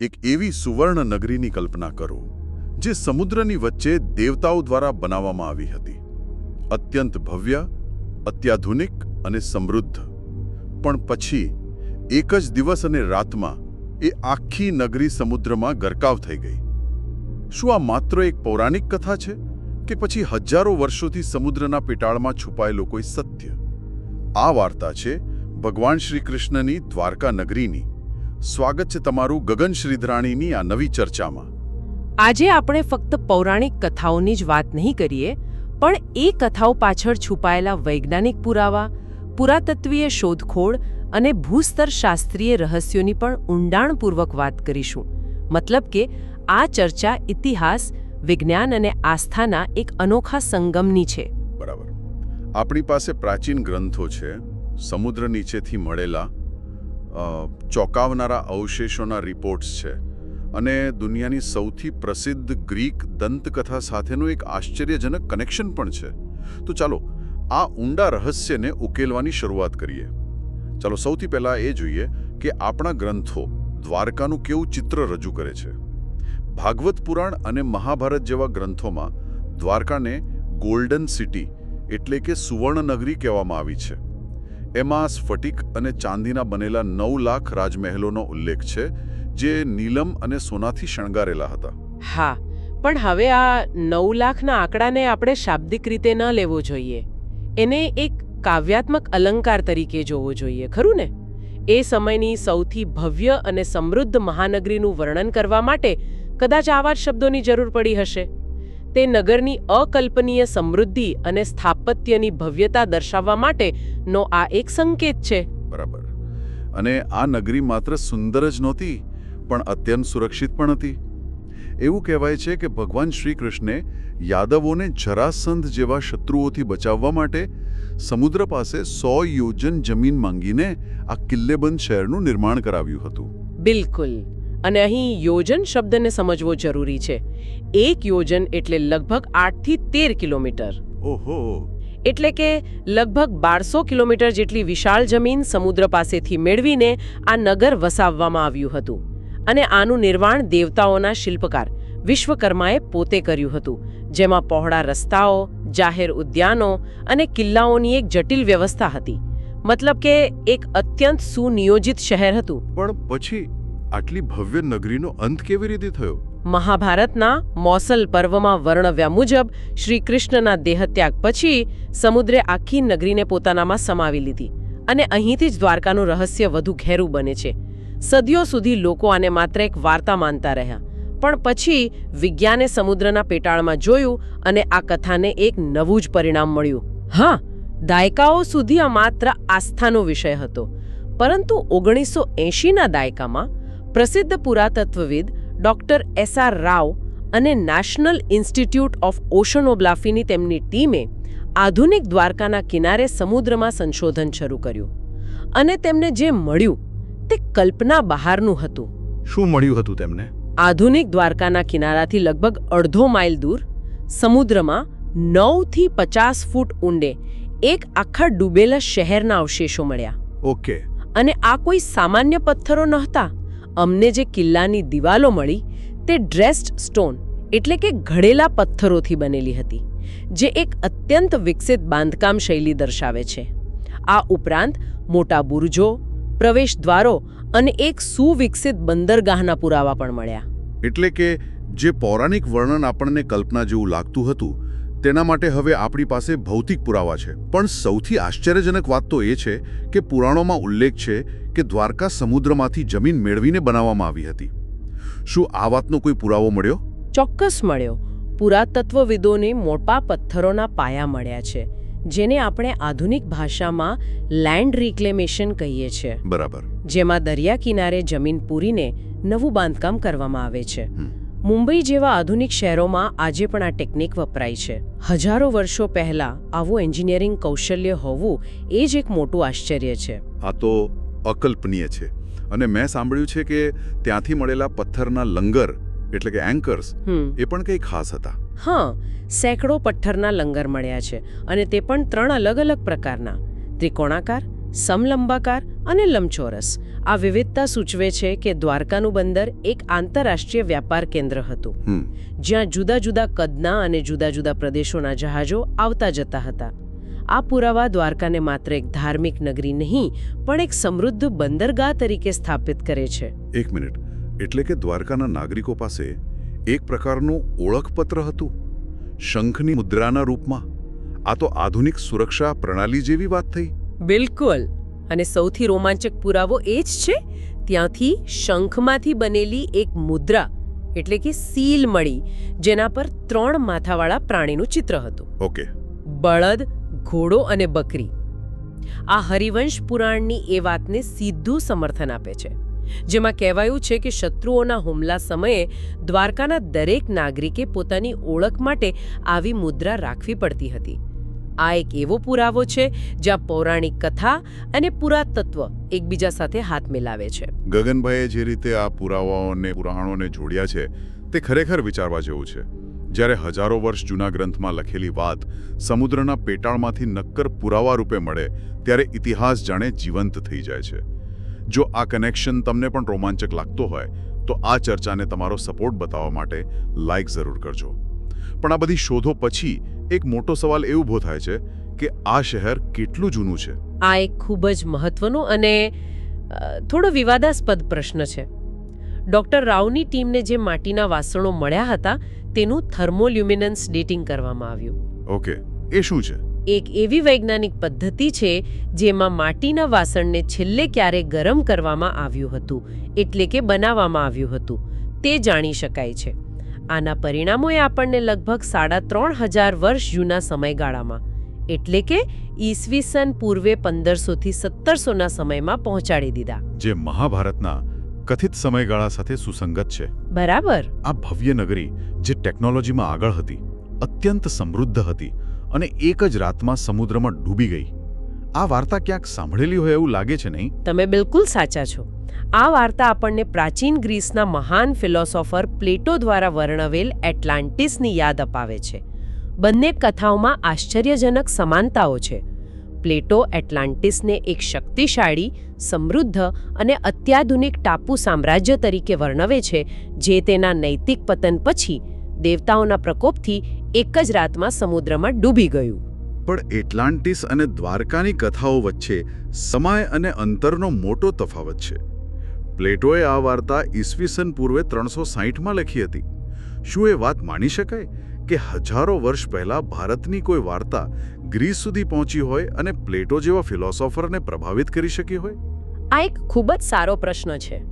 એક એવી સુવર્ણ નગરીની કલ્પના કરો જે સમુદ્રની વચ્ચે દેવતાઓ દ્વારા બનાવવામાં આવી હતી. અત્યંત ભવ્ય, અત્યાધુનિક અને સમૃદ્ધ. પણ પછી એક જ દિવસ અને રાતમાં એ આખી નગરી સમુદ્રમાં ગરકાવ થઈ ગઈ. શું આ માત્ર એક પૌરાણિક કથા છે કે પછી હજારો વર્ષોથી સમુદ્રના પેટાળમાં છુપાયેલો કોઈ સત્ય? આ વાર્તા છે ભગવાન શ્રી કૃષ્ણની દ્વારકા નગરીની. સ્વાગત છે તમારું ગગન શ્રીધરાણીની આ નવી ચર્ચામાં. આજે આપણે ફક્ત પૌરાણિક કથાઓની જ વાત નહીં કરીએ, પણ એ કથાઓ પાછળ છુપાયેલા વૈજ્ઞાનિક પુરાવા, પુરાતત્વીય શોધખોળ અને ભૂસ્તર શાસ્ત્રીય રહસ્યોની પણ ઊંડાણપૂર્વક વાત કરીશું. મતલબ કે આ ચર્ચા ઇતિહાસ, વિજ્ઞાન અને આસ્થાના એક અનોખા સંગમની છે. બરાબર. આપણી પાસે પ્રાચીન ગ્રંથો છે, સમુદ્ર નીચેથી મળેલા ચોંકાવનારા અવશેષોના રિપોર્ટ્સ છે, અને દુનિયાની સૌથી પ્રસિદ્ધ ગ્રીક દંતકથા સાથેનું એક આશ્ચર્યજનક કનેક્શન પણ છે. તો ચાલો આ ઊંડા રહસ્યને ઉકેલવાની શરૂઆત કરીએ. ચાલો સૌથી પહેલાં એ જોઈએ કે આપણા ગ્રંથો દ્વારકાનું કેવું ચિત્ર રજૂ કરે છે. ભાગવત પુરાણ અને મહાભારત જેવા ગ્રંથોમાં દ્વારકાને ગોલ્ડન સિટી એટલે કે સુવર્ણ નગરી કહેવામાં આવી છે. એમાં સ્ફટિક અને ચાંદીના બનેલા 9 લાખ રાજમહેલોનો ઉલ્લેખ છે, જે નીલમ અને સોનાથી શણગારેલા હતા. હા, પણ હવે આ 9 લાખના આંકડાને આપણે શાબ્દિક રીતે ન લેવો જોઈએ. એને એક કાવ્યાત્મક અલંકાર તરીકે જોવો જોઈએ, ખરું ને? એ સમયની સૌથી ભવ્ય અને સમૃદ્ધ મહાનગરીનું વર્ણન કરવા માટે કદાચ આવા જ શબ્દોની જરૂર પડી હશે. તે નગરની અકલ્પનીય સમૃદ્ધિ અને સ્થાપત્યની ભવ્યતા દર્શાવવા માટેનો આ એક સંકેત છે. બરાબર. અને આ નગરી માત્ર સુંદર જ નહોતી, પણ અત્યંત સુરક્ષિત પણ હતી. એવું કહેવાય છે કે ભગવાન શ્રી કૃષ્ણે યાદવોને જરાસંધ જેવા શત્રુઓથી બચાવવા માટે સમુદ્ર પાસે 100 યોજન જમીન માંગીને આ કિલ્લેબંધ શહેરનું નિર્માણ કરાવ્યું હતું. બિલકુલ. અને અહીં યોજન શબ્દને સમજવો જરૂરી છે. એક યોજન એટલે લગભગ 8 થી 13 કિલોમીટર. ઓહો! એટલે કે લગભગ 1200 કિલોમીટર જેટલી વિશાળ જમીન સમુદ્ર પાસેથી મેળવીને આ નગર વસાવવામાં આવ્યું હતું. અને આનું નિર્માણ દેવતાઓના શિલ્પકાર વિશ્વકર્માએ પોતે કર્યું હતું, જેમાં પહોળા રસ્તાઓ, જાહેર ઉદ્યાનો અને કિલ્લાઓની એક જટિલ વ્યવસ્થા હતી. મતલબ કે એક અત્યંત સુનિયોજિત શહેર હતું. પણ પછી આટલી ભવ્ય નગરીનો અંત કેવી રીતે થયો? મહાભારતના મૌસલ પર્વમાં વર્ણવ્યા મુજબ શ્રી કૃષ્ણના દેહત્યાગ પછી સમુદ્રે આખી નગરીને પોતાનામાં સમાવી લીધી, અને અહીંથી જ દ્વારકાનું રહસ્ય વધુ ઘેરું બને છે. સદીઓ સુધી લોકો આને માત્ર એક વાર્તા માનતા રહ્યા, પણ પછી વિજ્ઞાને સમુદ્રના પેટાળમાં જોયું અને આ કથાને એક નવું જ પરિણામ મળ્યું. હા, દાયકાઓ સુધી આ માત્ર આસ્થાનો વિષય હતો, પરંતુ 1980ના દાયકામાં પ્રસિદ્ધ પુરાતત્વવિદ ડોક્ટર એસ.આર. રાવ અને નેશનલ ઇન્સ્ટિટ્યૂટ ઓફ ઓશનોગ્રાફીની તેમની ટીમે આધુનિક દ્વારકાના કિનારે સમુદ્રમાં સંશોધન શરૂ કર્યું. અને તેમને જે મળ્યું તે કલ્પના બહારનું હતું. શું મળ્યું હતું તેમને? આધુનિક દ્વારકાના કિનારાથી લગભગ અડધો માઇલ દૂર સમુદ્રમાં 9 થી 50 ફૂટ ઊંડે એક આખા ડૂબેલા શહેરના અવશેષો મળ્યા. ઓકે. અને આ કોઈ સામાન્ય પથ્થરો નહોતા. અમને જે કિલ્લાની દિવાલો મળી તે ડ્રેસ્ડ સ્ટોન એટલે કે ઘડેલા પથ્થરોથી બનેલી હતી, જે એક અત્યંત વિકસિત બાંધકામ શૈલી દર્શાવે છે. આ ઉપરાંત મોટા બુર્જો, પ્રવેશદ્વારો અને એક સુવિકસિત બંદરગાહના પુરાવા પણ મળ્યા. એટલે કે જે પૌરાણિક વર્ણન આપણને કલ્પના જેવું લાગતું હતું, તેના માટે હવે આપણી પાસે ભૌતિક પુરાવા છે. પણ સૌથી આશ્ચર્યજનક વાત તો એ છે કે પુરાણોમાં ઉલ્લેખ છે કે દ્વારકા સમુદ્રમાંથી જમીન મેળવીને બનાવવામાં આવી હતી. શું આ વાતનો કોઈ પુરાવો મળ્યો? ચોક્કસ મળ્યો. પુરાતત્વવિદોને મોટા પથ્થરોના પાયા મળ્યા છે, જેને આપણે આધુનિક ભાષામાં લેન્ડ રિક્લેમેશન કહીએ છીએ. બરાબર. જેમાં દરિયા કિનારે જમીન પૂરીને નવું બાંધકામ કરવામાં આવે છે. મુંબઈ જેવા આધુનિક શહેરોમાં આજે પણ આ ટેકનિક વપરાય છે. હજારો વર્ષો પહેલા આવું એન્જિનિયરિંગ કૌશલ્ય હોવું એ જ એક મોટું આશ્ચર્ય છે. આ તો અકલ્પનીય છે. અને મેં સાંભળ્યું છે કે ત્યાંથી મળેલા પથ્થરના લંગર એટલે કે એન્કર્સ એ પણ કંઈ ખાસ હતા. હા, સેંકડો પથ્થરના લંગર મળ્યા છે, અને તે પણ 3 અલગ અલગ પ્રકારના: ત્રિકોણાકાર, સમલંબાકાર અને લંબચોરસ. આ વિવિધતા સૂચવે છે કે દ્વારકાનું બંદર એક આંતરરાષ્ટ્રીય વ્યાપાર કેન્દ્ર હતું, જ્યાં જુદા જુદા કદના અને જુદા જુદા પ્રદેશોના જહાજો આવતા જતા હતા. આ પુરાવા દ્વારકાને માત્ર એક ધાર્મિક નગરી નહીં, પણ એક સમૃદ્ધ બંદરગાહ તરીકે સ્થાપિત કરે છે. એક મિનિટ, એટલે કે દ્વારકાના નાગરિકો પાસે એક પ્રકારનું ઓળખપત્ર હતું, શંખની મુદ્રાના રૂપમાં. આ તો આધુનિક સુરક્ષા પ્રણાલી જેવી વાત થઈ. બિલકુલ. અને સૌથી રોમાંચક પુરાવો એ જ છે, ત્યાંથી શંખમાંથી બનેલી એક મુદ્રા એટલે કે સીલ મળી, જેના પર 3 માથાવાળા પ્રાણીનું ચિત્ર હતું. ઓકે. બળદ, ઘોડો અને બકરી. આ હરિવંશ પુરાણની એ વાતને સીધું સમર્થન આપે છે, જેમાં કહેવાયું છે કે શત્રુઓના હુમલા સમયે દ્વારકાના દરેક નાગરિકે પોતાની ઓળખ માટે આવી મુદ્રા રાખવી પડતી હતી. આ એક એવો પુરાવો છે જ્યાં પૌરાણિક કથા અને પુરાતત્વ એકબીજા સાથે હાથ મિલાવે છે. ગગનભાઈએ જે રીતે આ પુરાવાઓને પુરાણોને જોડ્યા છે તે ખરેખર વિચારવા જેવું છે. જ્યારે હજારો વર્ષ જૂના ગ્રંથમાં લખેલી વાત સમુદ્રના પેટાળમાંથી નક્કર પુરાવા રૂપે મળે ત્યારે ઇતિહાસ જાણે જીવંત થઈ જાય છે. જો આ કનેક્શન તમને પણ રોમાંચક લાગતો હોય તો આ ચર્ચાને તમારો સપોર્ટ બતાવવા માટે લાઇક જરૂર કરજો. પણ આ બધી શોધો પછી એક મોટો સવાલ એ ઊભો થાય છે કે આ શહેર કેટલું જૂનું છે. આ એક ખૂબ જ મહત્વનો અને થોડો વિવાદાસ્પદ પ્રશ્ન છે. ડોક્ટર રાવની ટીમને જે માટીના વાસણો મળ્યા હતા તેનું થર્મોલ્યુમિનન્સ ડેટિંગ કરવામાં આવ્યું. ઓકે, એ શું છે? એક એવી વૈજ્ઞાનિક પદ્ધતિ છે જેમાં માટીના વાસણને છેલ્લે ક્યારે ગરમ કરવામાં આવ્યું હતું, એટલે કે બનાવવામાં આવ્યું હતું, તે જાણી શકાય છે. આના પરિણામોએ આપણને લગભગ 3500 વર્ષ જૂના સમયગાળામાં, એટલે કે ઈસવીસન પૂર્વે 1500 થી 1700ના સમયમાં પહોંચાડી દીધા, જે મહાભારતના કથિત સમયગાળા સાથે સુસંગત છે. બરાબર. આ ભવ્ય નગરી જે ટેકનોલોજીમાં આગળ હતી, અત્યંત સમૃદ્ધ હતી અને એક જ રાતમાં સમુદ્રમાં ડૂબી ગઈ. આ વાર્તા ક્યાંક સાંભળેલી હોય એવું લાગે છે, નહીં? તમે બિલકુલ સાચા છો. આ વાર્તા આપણને પ્રાચીન ગ્રીસના મહાન ફિલોસોફર પ્લેટો દ્વારા વર્ણવેલ એટલાન્ટિસની યાદ અપાવે છે. બંને કથાઓમાં આશ્ચર્યજનક સમાનતાઓ છે. પ્લેટો એટલાન્ટિસને એક શક્તિશાળી, સમૃદ્ધ અને અત્યાધુનિક ટાપુ સામ્રાજ્ય તરીકે વર્ણવે છે, જે તેના નૈતિક પતન પછી દેવતાઓના પ્રકોપથી એક જ રાતમાં સમુદ્રમાં ડૂબી ગયું. પણ એટલાન્ટિસ અને દ્વારકાની કથાઓ વચ્ચે સમય અને અંતરનો મોટો તફાવત છે. પ્લેટોએ આ વાર્તા ઈસવીસન પૂર્વે 360માં લખી હતી. શું એ વાત માની શકાય કે હજારો વર્ષ પહેલા ભારતની કોઈ વાર્તા ગ્રીસ સુધી પહોંચી હોય અને પ્લેટો જેવા ફિલોસોફરને પ્રભાવિત કરી શકી હોય? આ એક ખૂબ જ સારો પ્રશ્ન છે.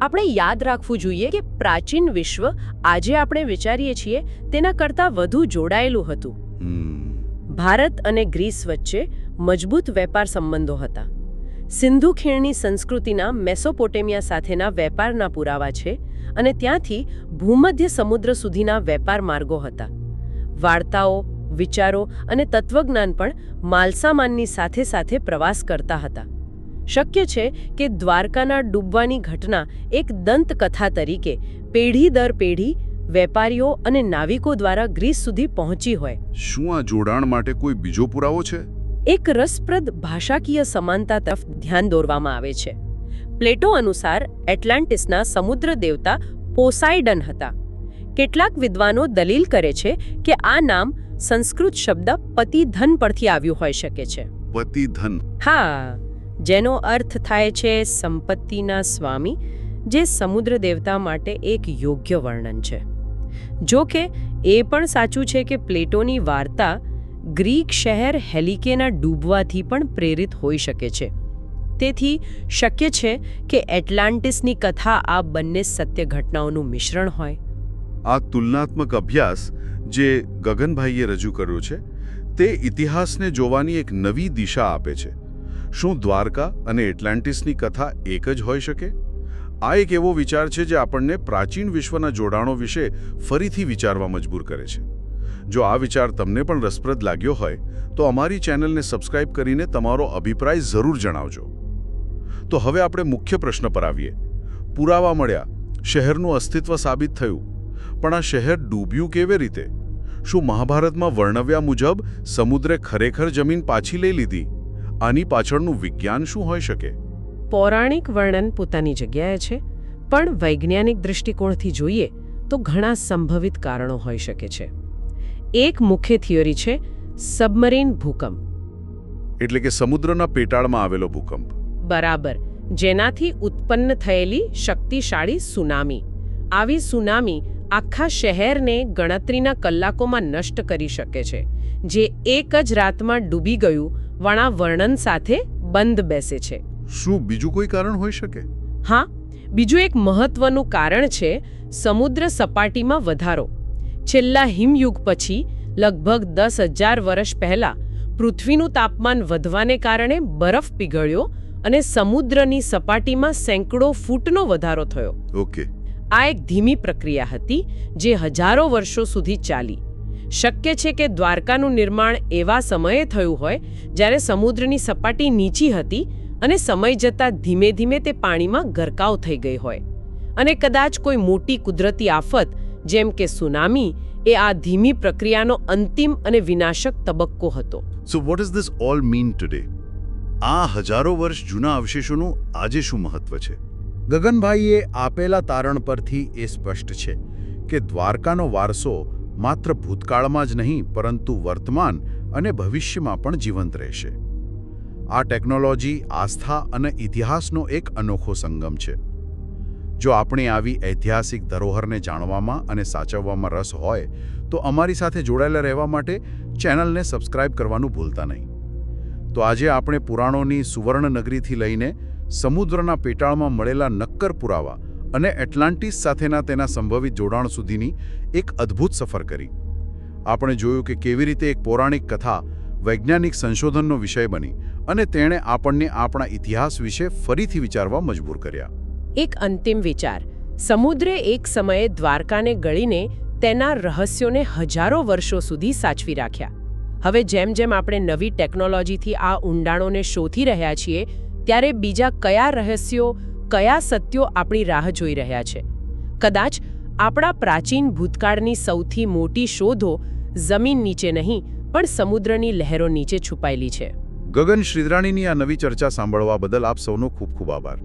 આપણે યાદ રાખવું જોઈએ કે પ્રાચીન વિશ્વ આજે આપણે વિચારીએ છીએ તેના કરતાં વધુ જોડાયેલું હતું. ભારત અને ગ્રીસ વચ્ચે મજબૂત વેપાર સંબંધો હતા. સિંધુ ખીણની સંસ્કૃતિના મેસોપોટેમિયા સાથેના વેપારના પુરાવા છે અને ત્યાંથી ભૂમધ્ય સમુદ્ર સુધીના વેપાર માર્ગો હતા. વાર્તાઓ, વિચારો અને તત્વજ્ઞાન પણ માલસામાનની સાથે સાથે પ્રવાસ કરતા હતા. શક્ય છે કે દ્વારકાના ડૂબવાની ઘટના એક દંતકથા તરીકે પેઢી દર પેઢી વેપારીઓ અને નાવિકો દ્વારા ગ્રીસ સુધી પહોંચી હોય. શું આ જોડાણ માટે કોઈ બીજો પુરાવો છે? એક રસપ્રદ ભાષાકીય સમાનતા તરફ ધ્યાન દોરવામાં આવે છે. પ્લેટો અનુસાર એટલાન્ટિસના સમુદ્ર દેવતા પોસાઇડન હતા. કેટલાક વિદ્વાનો દલીલ કરે છે કે આ નામ સંસ્કૃત શબ્દ પતિધન પરથી આવ્યું હોઈ શકે છે. પતિધન? હા, જેનો અર્થ થાય છે સંપત્તિના સ્વામી, જે સમુદ્ર દેવતા માટે એક યોગ્ય વર્ણન છે. જો કે એ પણ સાચું છે કે પ્લેટોની વાર્તા ગ્રીક શહેર હેલિકેના ડૂબવાથી પણ પ્રેરિત હોઈ શકે છે. તેથી શક્ય છે કે એટલાન્ટિસની કથા આ બંને સત્ય ઘટનાઓનું મિશ્રણ હોય. આ તુલનાત્મક અભ્યાસ જે ગગનભાઈએ રજૂ કર્યો છે તે ઇતિહાસને જોવાની એક નવી દિશા આપે છે. શું દ્વારકા અને એટલાન્ટિસની કથા એક જ હોઈ શકે? આ એક એવો વિચાર છે જે આપણને પ્રાચીન વિશ્વના જોડાણો વિશે ફરીથી વિચારવા મજબૂર કરે છે. જો આ વિચાર તમને પણ રસપ્રદ લાગ્યો હોય તો અમારી ચેનલને સબસ્ક્રાઇબ કરીને તમારો અભિપ્રાય જરૂર જણાવજો. તો હવે આપણે મુખ્ય પ્રશ્ન પર આવીએ. પુરાવા મળ્યા, શહેરનું અસ્તિત્વ સાબિત થયું, પણ આ શહેર ડૂબ્યું કેવી રીતે? શું મહાભારતમાં વર્ણવ્યા મુજબ સમુદ્રે ખરેખર જમીન પાછી લઈ લીધી? આની પાછળનું વિજ્ઞાન શું હોઈ શકે? પૌરાણિક વર્ણન પોતાની જગ્યાએ છે, પણ વૈજ્ઞાનિક દૃષ્ટિકોણથી જોઈએ તો ઘણા સંભવિત કારણો હોઈ શકે છે. એક મુખ્ય થિયરી છે સબમરીન ભૂકંપ. એટલે કે સમુદ્રના પેટાળમાં આવેલો ભૂકંપ. બરાબર, જેનાથી ઉત્પન્ન થયેલી શક્તિશાળી સુનામી. આવી સુનામી આખા શહેરને ગણતરીના કલાકોમાં નષ્ટ કરી શકે છે, જે એક જ રાતમાં ડૂબી ગયું વણા વર્ણન સાથે બંધ બેસે છે. શું બીજું કોઈ કારણ હોઈ શકે? હા, બીજું એક મહત્વનું કારણ છે સમુદ્ર સપાટીમાં વધારો. છેલ્લા હિમયુગ પછી લગભગ 10,000 વર્ષ પહેલા પૃથ્વીનું તાપમાન વધવાને કારણે બરફ પીગળ્યો અને સમુદ્રની સપાટીમાં સેંકડો ફૂટનો વધારો થયો. ઓકે. આ એક ધીમી પ્રક્રિયા હતી જે હજારો વર્ષો સુધી ચાલી. શક્ય છે કે દ્વારકાનું નિર્માણ એવા સમયે થયું હોય જ્યારે સમુદ્રની સપાટી નીચી હતી અને સમય જતાં ધીમે ધીમે તે પાણીમાં ગરકાવ થઈ ગઈ હોય. અને કદાચ કોઈ મોટી કુદરતી આફત જેમ કે સુનામી એ આ ધીમી પ્રક્રિયાનો અંતિમ અને વિનાશક તબક્કો હતો. So what is this all mean today? આ હજારો વર્ષ જૂના અવશેષોનું આજે શું મહત્વ છે? ગગનભાઈએ આપેલા તારણ પરથી એ સ્પષ્ટ છે કે દ્વારકાનો વારસો માત્ર ભૂતકાળમાં જ નહીં પરંતુ વર્તમાન અને ભવિષ્યમાં પણ જીવંત રહેશે. આ ટેકનોલોજી, આસ્થા અને ઇતિહાસનો એક અનોખો સંગમ છે. જો આપણે આવી ઐતિહાસિક ધરોહરને જાણવામાં અને સાચવવામાં રસ હોય તો અમારી સાથે જોડાયેલા રહેવા માટે ચેનલને સબસ્ક્રાઇબ કરવાનું ભૂલતા નહીં. તો આજે આપણે પુરાણોની સુવર્ણ નગરીથી લઈને સમુદ્રના પેટાળમાં મળેલા નક્કર પુરાવા અને એટલાન્ટિસ સાથેના તેના સંભવિત જોડાણ સુધીની એક અદ્ભુત સફર કરી. આપણે જોયું કે કેવી રીતે એક પૌરાણિક કથા વૈજ્ઞાનિક સંશોધનનો વિષય બની અને તેણે આપણને આપણા ઇતિહાસ વિશે ફરીથી વિચારવા મજબૂર કર્યા. એક અંતિમ વિચાર. સમુદ્રે એક સમયે દ્વારકાને ગળીને તેના રહસ્યોને હજારો વર્ષો સુધી સાચવી રાખ્યા. હવે જેમ જેમ આપણે નવી ટેકનોલોજીથી આ ઊંડાણોને શોધી રહ્યા છીએ, ત્યારે બીજા કયા રહસ્યો, કયા સત્યો આપણી રાહ જોઈ રહ્યા છે? કદાચ આપણા પ્રાચીન ભૂતકાળની સૌથી મોટી શોધો જમીન નીચે નહીં પણ સમુદ્રની લહેરો નીચે છુપાયેલી છે. ગગન શ્રીધરાણીની આ નવી ચર્ચા સાંભળવા બદલ આપ સૌનો ખૂબ ખૂબ આભાર.